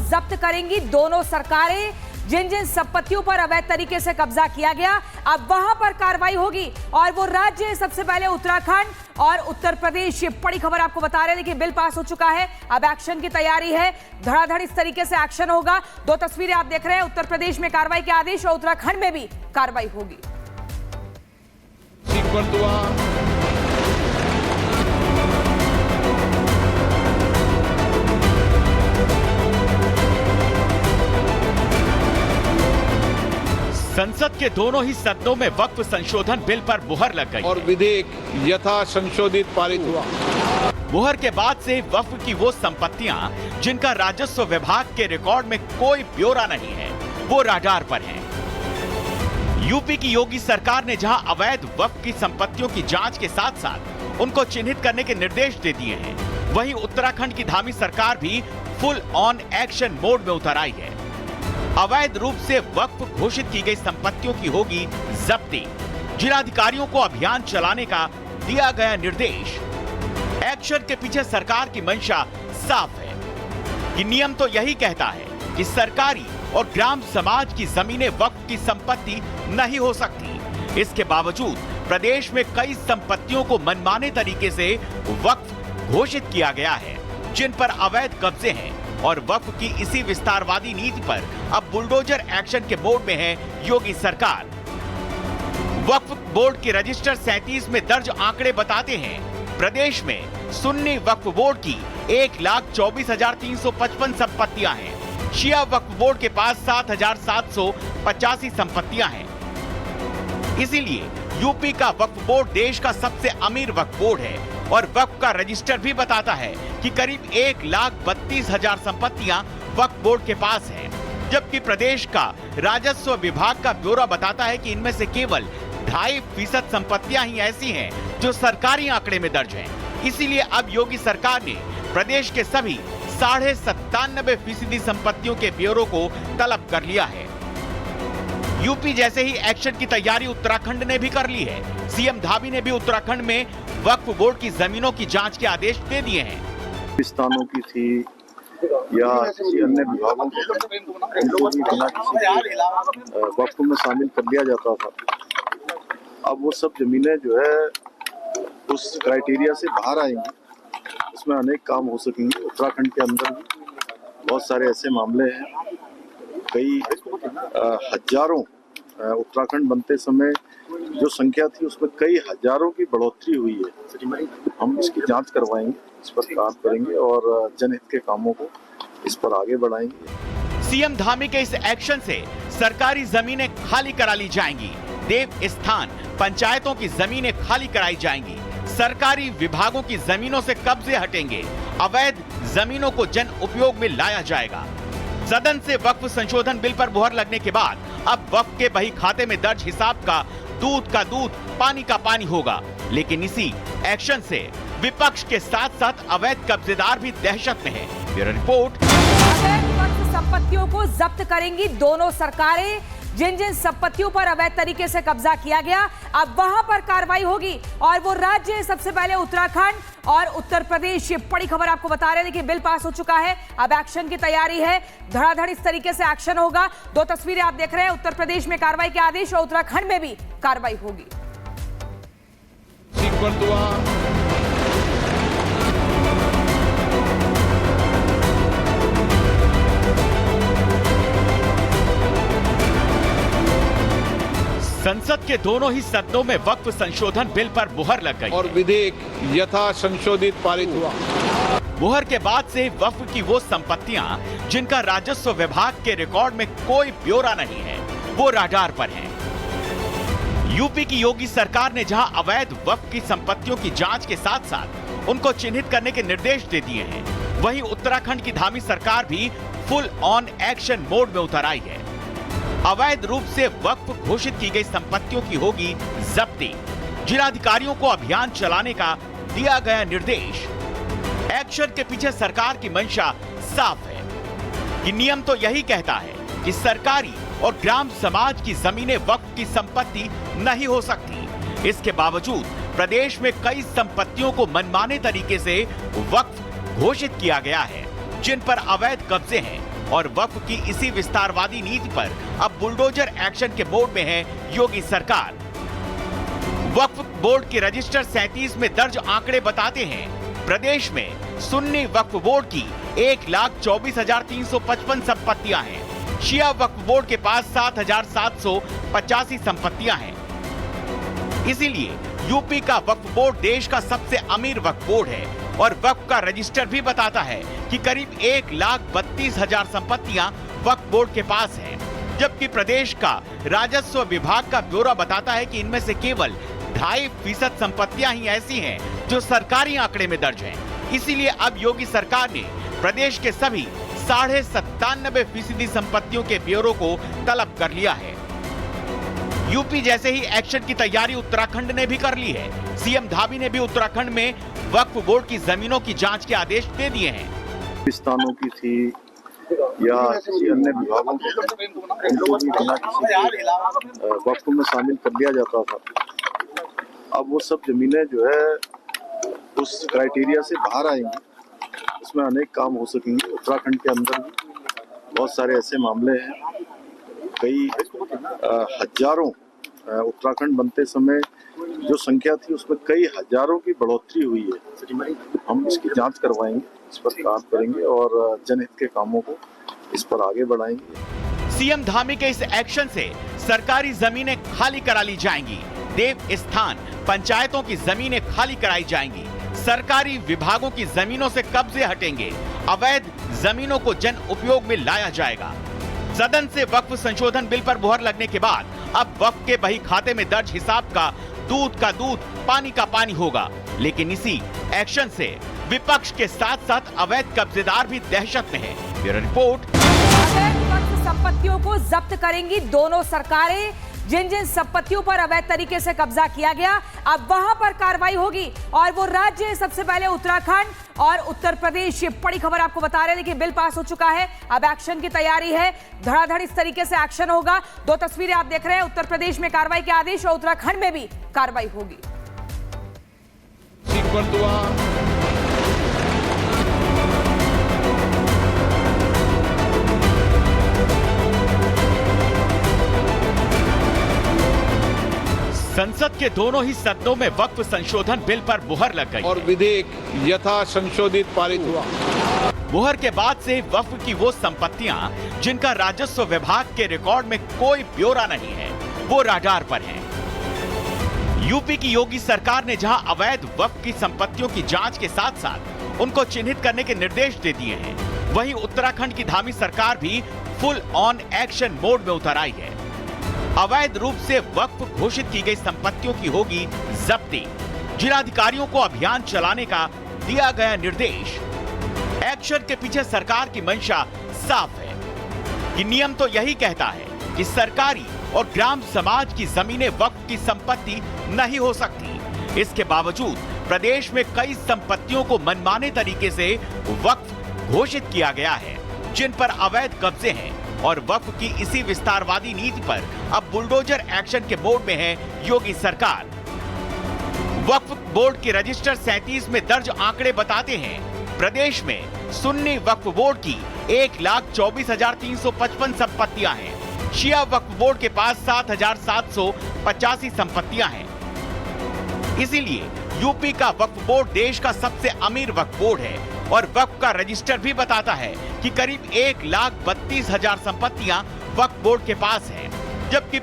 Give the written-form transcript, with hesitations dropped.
जब्त करेंगी दोनों सरकारें। जिन जिन संपत्तियों पर अवैध तरीके से कब्जा किया गया, अब वहां पर कार्रवाई होगी। और वो राज्य है सबसे पहले उत्तराखंड और उत्तर प्रदेश। ये बड़ी खबर आपको बता रहे हैं कि बिल पास हो चुका है, अब एक्शन की तैयारी है। धड़ाधड़ इस तरीके से एक्शन होगा। दो तस्वीरें आप देख रहे हैं, उत्तर प्रदेश में कार्रवाई के आदेश और उत्तराखंड में भी कार्रवाई होगी। संसद के दोनों ही सदनों में वक्फ संशोधन बिल पर मुहर लग गई और विधेयक यथा संशोधित पारित हुआ। मुहर के बाद से वक्फ की वो संपत्तियां जिनका राजस्व विभाग के रिकॉर्ड में कोई ब्यौरा नहीं है, वो राडार पर हैं। यूपी की योगी सरकार ने जहां अवैध वक्फ की संपत्तियों की जांच के साथ साथ उनको चिन्हित करने के निर्देश दे दिए हैं, वहीं उत्तराखंड की धामी सरकार भी फुल ऑन एक्शन मोड में उतर आई है। अवैध रूप से वक्फ घोषित की गई संपत्तियों की होगी जब्ती। जिलाधिकारियों को अभियान चलाने का दिया गया निर्देश। एक्शन के पीछे सरकार की मंशा साफ है कि नियम तो यही कहता है कि सरकारी और ग्राम समाज की जमीनें वक्फ की संपत्ति नहीं हो सकती। इसके बावजूद प्रदेश में कई संपत्तियों को मनमाने तरीके से वक्फ घोषित किया गया है, जिन पर अवैध कब्जे हैं। और वक्फ की इसी विस्तारवादी नीति पर अब बुलडोजर एक्शन के मोड में है योगी सरकार। वक्फ बोर्ड के रजिस्टर 37 में दर्ज आंकड़े बताते हैं प्रदेश में सुन्नी वक्फ बोर्ड की 1,24,355 संपत्तियां हैं। शिया वक्फ बोर्ड के पास 7,785 संपत्तियां हैं। इसीलिए यूपी का वक्फ बोर्ड देश का सबसे अमीर वक्फ बोर्ड है और वक्फ का रजिस्टर भी बताता है कि करीब 1,32,000 संपत्तियां वक्फ बोर्ड के पास हैं, जबकि प्रदेश का राजस्व विभाग का ब्यौरा बताता है कि इनमें से केवल 2.5% संपत्तियां ही ऐसी हैं जो सरकारी आंकड़े में दर्ज हैं। इसीलिए अब योगी सरकार ने प्रदेश के सभी 97.5% संपत्तियों के ब्यौरों को तलब कर लिया है। यूपी जैसे ही एक्शन की तैयारी उत्तराखंड ने भी कर ली है। सीएम धामी ने भी उत्तराखंड में वक्फ बोर्ड की जमीनों की जांच के आदेश दे दिए हैं। स्थानों की थी या किसी अन्य विभागों को इनको भी बिना किसी वक्फ में शामिल कर लिया जाता था। अब वो सब जमीनें जो है उस क्राइटेरिया से बाहर आएंगी, उसमें अनेक काम हो सकेंगे। उत्तराखंड के अंदर भी बहुत सारे ऐसे मामले हैं, कई हजारों उत्तराखंड बनते समय जो संख्या थी उसमें कई हजारों की बढ़ोतरी हुई है। हम इसकी जांच करवाएंगे, इस पर काम करेंगे और जनहित के कामों को इस पर आगे बढ़ाएंगे। सीएम धामी के इस एक्शन से सरकारी जमीनें खाली करा ली जाएंगी। देव स्थान पंचायतों की जमीनें खाली कराई जाएंगी। सरकारी विभागों की जमीनों से कब्जे हटेंगे। अवैध जमीनों को जन उपयोग में लाया जाएगा। सदन से वक्फ संशोधन बिल पर मुहर लगने के बाद अब वक्फ के बही खाते में दर्ज हिसाब का दूध, पानी का पानी होगा। लेकिन इसी एक्शन से विपक्ष के साथ साथ अवैध कब्जेदार भी दहशत में है। Bureau report. अवैध वक्फ संपत्तियों को जब्त करेंगी दोनों सरकारें। जिन जिन संपत्तियों पर अवैध तरीके से कब्जा किया गया, अब वहां पर कार्रवाई होगी। और वो राज्य है सबसे पहले उत्तराखंड और उत्तर प्रदेश। ये बड़ी खबर आपको बता रहे हैं कि बिल पास हो चुका है, अब एक्शन की तैयारी है। धड़ाधड़ इस तरीके से एक्शन होगा। दो तस्वीरें आप देख रहे हैं, उत्तर प्रदेश में कार्रवाई के आदेश और उत्तराखंड में भी कार्रवाई होगी। संसद के दोनों ही सदनों में वक्फ संशोधन बिल पर मुहर लग गई और विधेयक यथा संशोधित पारित हुआ। मुहर के बाद से वक्फ की वो संपत्तियां जिनका राजस्व विभाग के रिकॉर्ड में कोई ब्यौरा नहीं है, वो राडार पर हैं। यूपी की योगी सरकार ने जहां अवैध वक्फ की संपत्तियों की जांच के साथ साथ उनको चिन्हित करने के निर्देश दे दिए हैं, वहीं उत्तराखंड की धामी सरकार भी फुल ऑन एक्शन मोड में उतर आई है। अवैध रूप से वक्फ घोषित की गई संपत्तियों की होगी जब्ती। जिलाधिकारियों को अभियान चलाने का दिया गया निर्देश। एक्शन के पीछे सरकार की मंशा साफ है कि नियम तो यही कहता है कि सरकारी और ग्राम समाज की जमीनें वक्फ की संपत्ति नहीं हो सकती। इसके बावजूद प्रदेश में कई संपत्तियों को मनमाने तरीके से वक्फ घोषित किया गया है, जिन पर अवैध कब्जे हैं। और वक्फ की इसी विस्तारवादी नीति पर अब बुलडोजर एक्शन के मोड में है योगी सरकार। वक्फ बोर्ड के रजिस्टर 37 में दर्ज आंकड़े बताते हैं प्रदेश में सुन्नी वक्फ बोर्ड की 1,24,355 संपत्तियां हैं। शिया वक्फ बोर्ड के पास 7,785 संपत्तियां हैं। इसीलिए यूपी का वक्फ बोर्ड देश का सबसे अमीर वक्फ बोर्ड है और वक्फ का रजिस्टर भी बताता है कि करीब 1,32,000 संपत्तियां वक्फ बोर्ड के पास हैं, जबकि प्रदेश का राजस्व विभाग का ब्यौरा बताता है कि इनमें से केवल 2.5% संपत्तियां ही ऐसी हैं जो सरकारी आंकड़े में दर्ज हैं। इसीलिए अब योगी सरकार ने प्रदेश के सभी 97.5% संपत्तियों के ब्यौरों को तलब कर लिया है। यूपी जैसे ही एक्शन की तैयारी उत्तराखंड ने भी कर ली है। सीएम धामी ने भी उत्तराखंड में वक्फ बोर्ड की जमीनों की जांच के आदेश दे दिए हैं। स्थानों की थी या किसी अन्य विभागों की, इनको भी बिना किसी वक्फ में शामिल कर लिया जाता था। अब वो सब जमीनें जो है उस क्राइटेरिया से बाहर आएंगी, उसमें अनेक काम हो सकेंगे। उत्तराखंड के अंदर भी बहुत सारे ऐसे मामले हैं, कई हजारों, उत्तराखंड बनते समय जो संख्या थी उसमें कई हजारों की बढ़ोतरी हुई है। हम इसकी जांच करवाएंगे, इस पर काम करेंगे और जनहित के कामों को इस पर आगे बढ़ाएंगे। सीएम धामी के इस एक्शन से सरकारी जमीनें खाली करा ली जाएंगी, देव स्थान पंचायतों की जमीनें खाली कराई जाएंगी, सरकारी विभागों की जमीनों से कब्जे हटेंगे, अवैध जमीनों को जन उपयोग में लाया जाएगा। सदन से वक्फ संशोधन बिल पर मुहर लगने के बाद अब वक्फ के बही खाते में दर्ज हिसाब का दूध, पानी का पानी होगा। लेकिन इसी एक्शन से विपक्ष के साथ साथ अवैध कब्जेदार भी दहशत में है। Bureau report. अवैध वक्फ संपत्तियों को जब्त करेंगी दोनों सरकारें। जिन जिन संपत्तियों पर अवैध तरीके से कब्जा किया गया, अब वहां पर कार्रवाई होगी और वो राज्य सबसे पहले उत्तराखंड और उत्तर प्रदेश। ये बड़ी खबर आपको बता रहे हैं। देखिए, बिल पास हो चुका है, अब एक्शन की तैयारी है, धड़ाधड़ इस तरीके से एक्शन होगा। दो तस्वीरें आप देख रहे हैं, उत्तर प्रदेश में कार्रवाई के आदेश और उत्तराखंड में भी कार्रवाई होगी। संसद के दोनों ही सदनों में वक्फ संशोधन बिल पर मुहर लग गई और विधेयक यथा संशोधित पारित हुआ। मुहर के बाद से वक्फ की वो संपत्तियां जिनका राजस्व विभाग के रिकॉर्ड में कोई ब्यौरा नहीं है, वो राडार पर हैं। यूपी की योगी सरकार ने जहां अवैध वक्फ की संपत्तियों की जांच के साथ साथ उनको चिन्हित करने के निर्देश दे दिए हैं, वहीं उत्तराखंड की धामी सरकार भी फुल ऑन एक्शन मोड में उतर आई है। अवैध रूप से वक्फ घोषित की गई संपत्तियों की होगी जब्ती। जिलाधिकारियों को अभियान चलाने का दिया गया निर्देश। एक्शन के पीछे सरकार की मंशा साफ है कि नियम तो यही कहता है कि सरकारी और ग्राम समाज की जमीनें वक्फ की संपत्ति नहीं हो सकती। इसके बावजूद प्रदेश में कई संपत्तियों को मनमाने तरीके से वक्फ घोषित किया गया है, जिन पर अवैध कब्जे हैं और वक्फ की इसी विस्तारवादी नीति पर अब बुलडोजर एक्शन के मोड में है योगी सरकार। वक्फ बोर्ड के रजिस्टर 37 में दर्ज आंकड़े बताते हैं प्रदेश में सुन्नी वक्फ बोर्ड की 1,24,355 संपत्तियां हैं। शिया वक्फ बोर्ड के पास 7,785 संपत्तियां हैं। इसीलिए यूपी का वक्फ बोर्ड देश का सबसे अमीर वक्फ बोर्ड है और वक्फ का रजिस्टर भी बताता है कि करीब 1,32,000 संपत्तियां वक्फ बोर्ड के पास हैं, जबकि